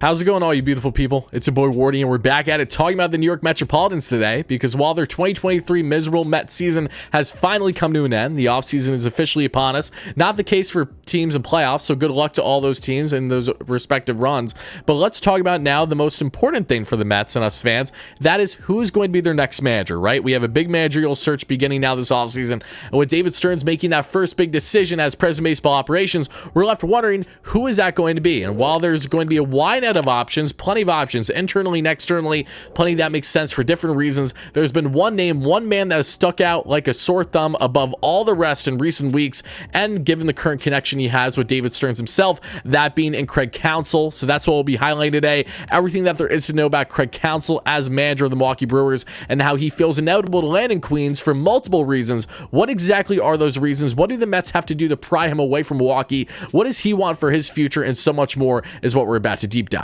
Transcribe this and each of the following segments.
How's it going, all you beautiful people? It's your boy Wardy, and we're back at it talking about the New York Metropolitans today, because while their 2023 miserable Mets season has finally come to an end, the offseason is officially upon us. Not the case for teams in playoffs, so good luck to all those teams and those respective runs. But let's talk about now the most important thing for the Mets and us fans. That is, who is going to be their next manager, right? We have a big managerial search beginning now this offseason, and with David Stearns making that first big decision as president of baseball operations, we're left wondering, who is that going to be? And while there's going to be a wide net of options, plenty of options, internally and externally, plenty that makes sense for different reasons, there's been one name, one man that has stuck out like a sore thumb above all the rest in recent weeks, and given the current connection he has with David Stearns himself, that being in Craig Counsell. So that's what we'll be highlighting today. Everything that there is to know about Craig Counsell as manager of the Milwaukee Brewers, and how he feels inevitable to land in Queens for multiple reasons. What exactly are those reasons? What do the Mets have to do to pry him away from Milwaukee? What does he want for his future? And so much more is what we're about to deep dive.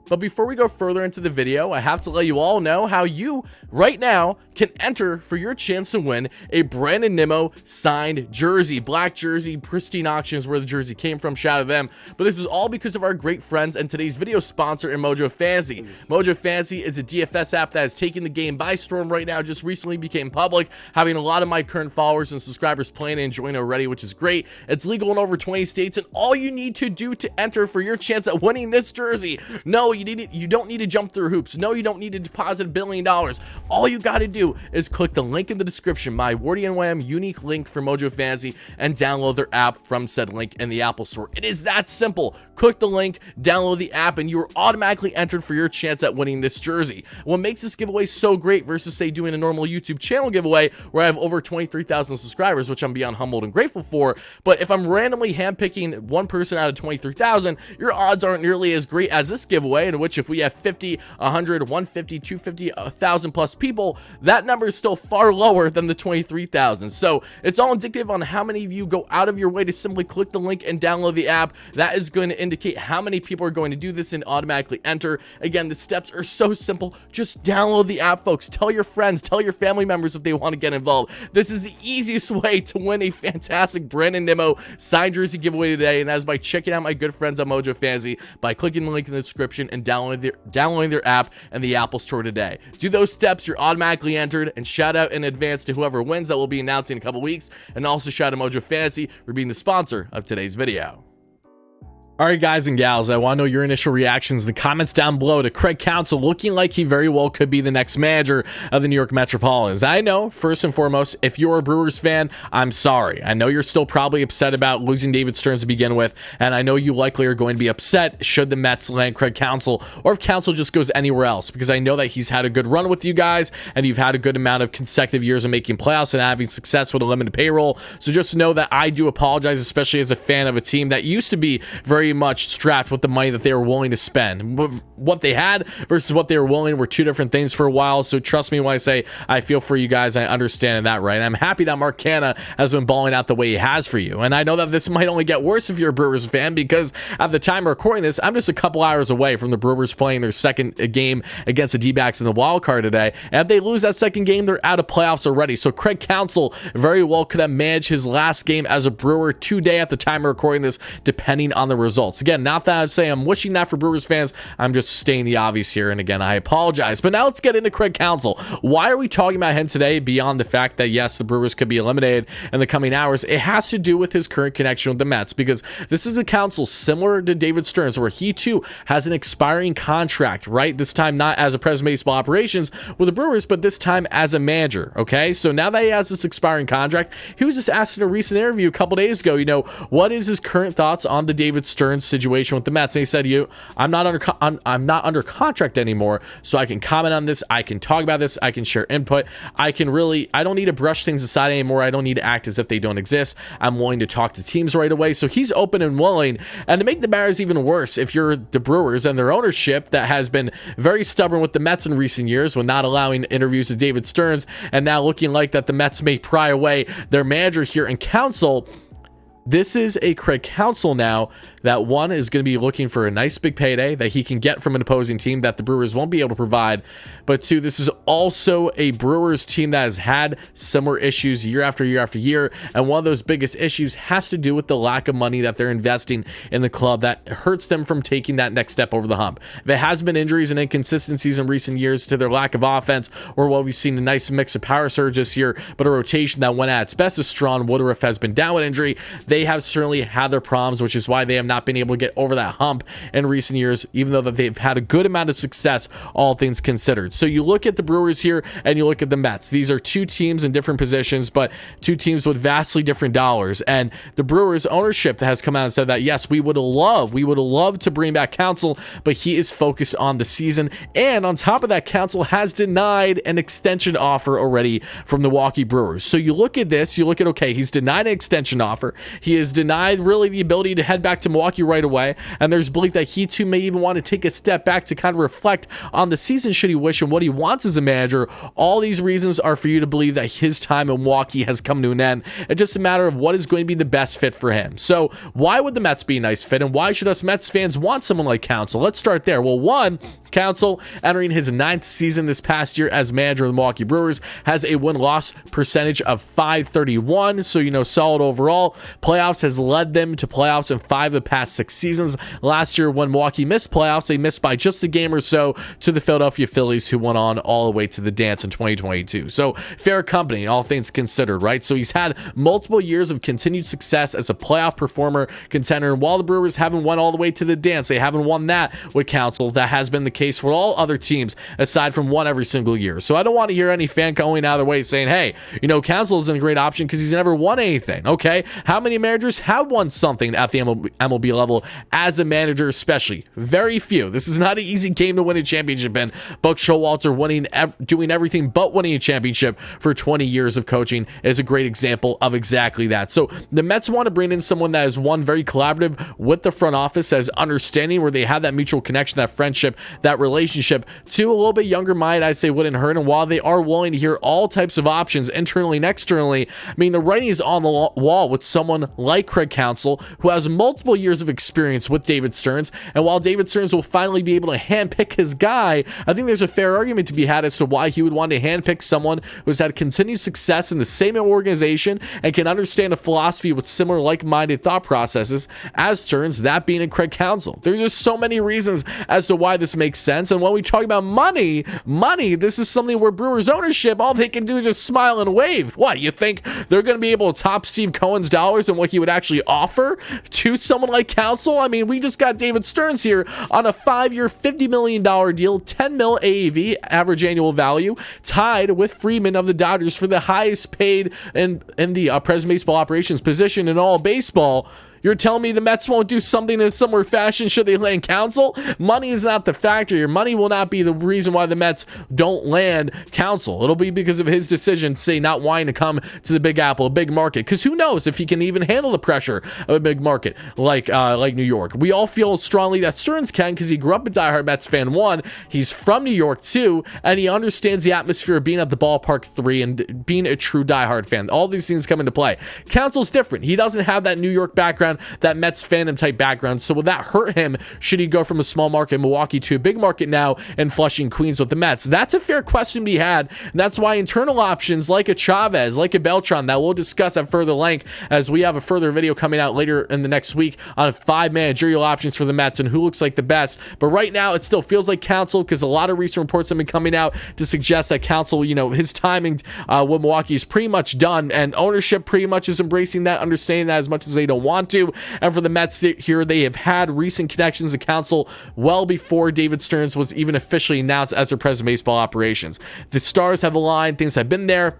But before we go further into the video, I have to let you all know how you, right now, can enter for your chance to win a WardyNYM signed jersey. Black jersey, pristine auction is where the jersey came from. Shout out to them. But this is all because of our great friends and today's video sponsor in Mojo Fantasy. Mojo Fantasy is a DFS app that is taking the game by storm right now. Just recently became public, having a lot of my current followers and subscribers playing and enjoying already, which is great. It's legal in over 20 states, and all you need to do to enter for your chance at winning this jersey, no, you don't need to jump through hoops. No, you don't need to deposit $1 billion. All you got to do is click the link in the description, my WardyNYM unique link for Mojo Fantasy, and download their app from said link in the Apple Store. It is that simple. Click the link, download the app, and you are automatically entered for your chance at winning this jersey. What makes this giveaway so great versus, say, doing a normal YouTube channel giveaway where I have over 23,000 subscribers, which I'm beyond humbled and grateful for, but if I'm randomly handpicking one person out of 23,000, your odds aren't nearly as great as this giveaway, in which if we have 50, 100, 150, 250, 1,000 plus people, that number is still far lower than the 23,000. So it's all indicative on how many of you go out of your way to simply click the link and download the app. That is going to indicate how many people are going to do this and automatically enter. Again, the steps are so simple. Just download the app, folks. Tell your friends, tell your family members if they want to get involved. This is the easiest way to win a fantastic WardyNYM signed jersey giveaway today, and that is by checking out my good friends on Mojo Fantasy by clicking the link in the description and downloading their app in the Apple Store today. Do those steps, you're automatically entered, and shout out in advance to whoever wins that we'll be announcing in a couple weeks, and also shout out to Mojo Fantasy for being the sponsor of today's video. Alright guys and gals, I want to know your initial reactions in the comments down below to Craig Counsell looking like he very well could be the next manager of the New York Metropolitans. I know, first and foremost, if you're a Brewers fan, I'm sorry. I know you're still probably upset about losing David Stearns to begin with, and I know you likely are going to be upset should the Mets land Craig Counsell, or if Counsell just goes anywhere else, because I know that he's had a good run with you guys, and you've had a good amount of consecutive years of making playoffs and having success with a limited payroll. So just know that I do apologize, especially as a fan of a team that used to be very much strapped with the money that they were willing to spend. What they had versus what they were willing were two different things for a while. So trust me when I say I feel for you guys. I understand that, right? I'm happy that Mark Canha has been balling out the way he has for you. And I know that this might only get worse if you're a Brewers fan, because at the time of recording this, I'm just a couple hours away from the Brewers playing their second game against the D-backs in the wild card today. And if they lose that second game, they're out of playoffs already. So Craig Counsell very well could have managed his last game as a Brewer today at the time of recording this, depending on the results. Again, not that I'm saying I'm wishing that for Brewers fans. I'm just stating the obvious here, and again, I apologize. But now let's get into Craig Counsell. Why are we talking about him today beyond the fact that, yes, the Brewers could be eliminated in the coming hours? It has to do with his current connection with the Mets, because this is a Counsell similar to David Stearns, where he too has an expiring contract, right? This time not as a president of baseball operations with the Brewers, but this time as a manager, okay? So now that he has this expiring contract, he was just asked in a recent interview a couple days ago, what is his current thoughts on the David Stearns situation with the Mets? And he said, I'm not under contract anymore, so I can comment on this, I can talk about this, I can share input, I don't need to brush things aside anymore, I don't need to act as if they don't exist, I'm willing to talk to teams right away. So he's open and willing. And to make the matters even worse, if you're the Brewers and their ownership that has been very stubborn with the Mets in recent years when not allowing interviews with David Stearns, and now looking like that the Mets may pry away their manager here in Counsell, this is a Craig Counsell now that one is going to be looking for a nice big payday that he can get from an opposing team that the Brewers won't be able to provide. But two, this is also a Brewers team that has had similar issues year after year after year. And one of those biggest issues has to do with the lack of money that they're investing in the club that hurts them from taking that next step over the hump. There has been injuries and inconsistencies in recent years to their lack of offense, or what we've seen a nice mix of power surge this year, but a rotation that went at its best is strong. Woodruff has been down with injury. They have certainly had their problems, which is why they have not been able to get over that hump in recent years, even though that they've had a good amount of success, all things considered. So you look at the Brewers here and you look at the Mets. These are two teams in different positions, but two teams with vastly different dollars. And the Brewers ownership has come out and said that, yes, we would love to bring back Counsell, but he is focused on the season. And on top of that, Counsell has denied an extension offer already from the Milwaukee Brewers. So you look at this, you look at, okay, he's denied an extension offer. He has denied really the ability to head back to Milwaukee right away. And there's belief that he too may even want to take a step back to kind of reflect on the season should he wish and what he wants as a manager. All these reasons are for you to believe that his time in Milwaukee has come to an end. It's just a matter of what is going to be the best fit for him. So why would the Mets be a nice fit, and why should us Mets fans want someone like Counsell? Let's start there. Well, one, Counsell, entering his 9th season this past year as manager of the Milwaukee Brewers, has a win-loss percentage of .531, so solid overall. Playoffs has led them to playoffs in 5 of the past 6 seasons. Last year, when Milwaukee missed playoffs, they missed by just a game or so to the Philadelphia Phillies, who went on all the way to the dance in 2022. So fair company, all things considered, right? So he's had multiple years of continued success as a playoff performer, contender, and while the Brewers haven't won all the way to the dance, they haven't won that with Counsell. That has been the case for all other teams aside from one every single year. So I don't want to hear any fan going out of their way saying, hey, Counsell isn't a great option because he's never won anything. Okay, how many managers have won something at the MLB level as a manager, especially? Very few. This is not an easy game to win a championship in. Buck Showalter doing everything but winning a championship for 20 years of coaching is a great example of exactly that. So the Mets want to bring in someone that is, one, very collaborative with the front office, as understanding, where they have that mutual connection, that friendship, that relationship. Two, a little bit younger mind, I'd say, wouldn't hurt. And while they are willing to hear all types of options internally and externally, I mean, the writing is on the wall with someone like Craig Counsell, who has multiple years of experience with David Stearns. And while David Stearns will finally be able to handpick his guy, I think there's a fair argument to be had as to why he would want to handpick someone who's had continued success in the same organization and can understand a philosophy with similar like-minded thought processes as Stearns, that being in Craig Counsell. There's just so many reasons as to why this makes sense. And when we talk about money, this is something where Brewers ownership, all they can do is just smile and wave. What, you think they're going to be able to top Steve Cohen's dollars and what he would actually offer to someone like Counsell? I mean, we just got David Stearns here on a 5-year, $50 million deal, 10 mil AAV, average annual value, tied with Freeman of the Dodgers for the highest paid in the President Baseball Operations position in all baseball. You're telling me the Mets won't do something in a similar fashion should they land Counsell? Money is not the factor here. Money will not be the reason why the Mets don't land Counsell. It'll be because of his decision, say, not wanting to come to the Big Apple, a big market. Because who knows if he can even handle the pressure of a big market like New York. We all feel strongly that Stearns can, because he grew up a diehard Mets fan. One, he's from New York too, and he understands the atmosphere of being at the ballpark 3 and being a true diehard fan. All these things come into play. Counsell's different. He doesn't have that New York background, that Mets fandom type background. So will that hurt him should he go from a small market in Milwaukee to a big market now in Flushing, Queens with the Mets? That's a fair question to be had. And that's why internal options like a Chavez, like a Beltran, that we'll discuss at further length as we have a further video coming out later in the next week on 5 managerial options for the Mets and who looks like the best. But right now it still feels like Counsell, because a lot of recent reports have been coming out to suggest that Counsell, his timing with Milwaukee is pretty much done, and ownership pretty much is embracing that, understanding that as much as they don't want to. And for the Mets here, they have had recent connections to Counsell well before David Stearns was even officially announced as their president of baseball operations. The stars have aligned, things have been there.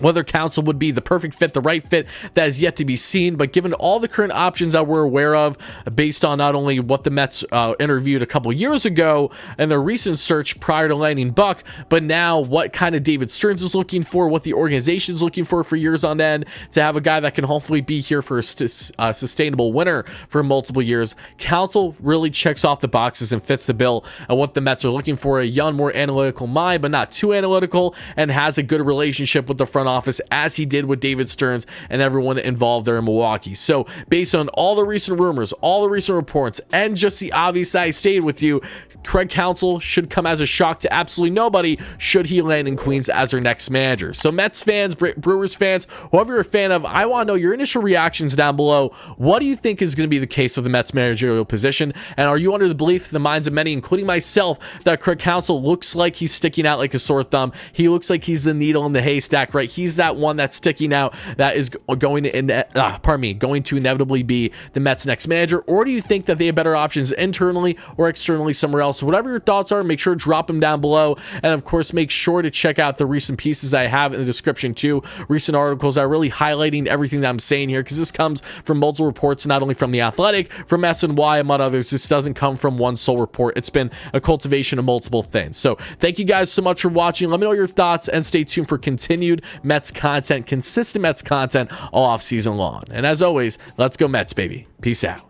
Whether Counsell would be the perfect fit, the right fit, that is yet to be seen. But given all the current options that we're aware of, based on not only what the Mets interviewed a couple years ago and their recent search prior to landing Buck, but now what kind of David Stearns is looking for, what the organization is looking for years on end, to have a guy that can hopefully be here for a sustainable winner for multiple years. Counsell really checks off the boxes and fits the bill of what the Mets are looking for. A young, more analytical mind, but not too analytical, and has a good relationship with the front front office as he did with David Stearns and everyone involved there in Milwaukee. So based on all the recent rumors, all the recent reports, and just the obvious that I stated with you, Craig Counsell should come as a shock to absolutely nobody should he land in Queens as their next manager. So Mets fans, Brewers fans, whoever you're a fan of, I want to know your initial reactions down below. What do you think is going to be the case of the Mets managerial position? And are you under the belief in the minds of many, including myself, that Craig Counsell looks like he's sticking out like a sore thumb? He looks like he's the needle in the haystack, right? He's that one that's sticking out that is going to inevitably be the Mets' next manager. Or do you think that they have better options internally or externally somewhere else? So whatever your thoughts are, make sure to drop them down below. And of course, make sure to check out the recent pieces I have in the description too. Recent articles are really highlighting everything that I'm saying here, because this comes from multiple reports, not only from The Athletic, from SNY, among others. This doesn't come from one sole report. It's been a cultivation of multiple things. So thank you guys so much for watching. Let me know your thoughts and stay tuned for continued Mets content, consistent Mets content all off season long. And as always, let's go Mets, baby. Peace out.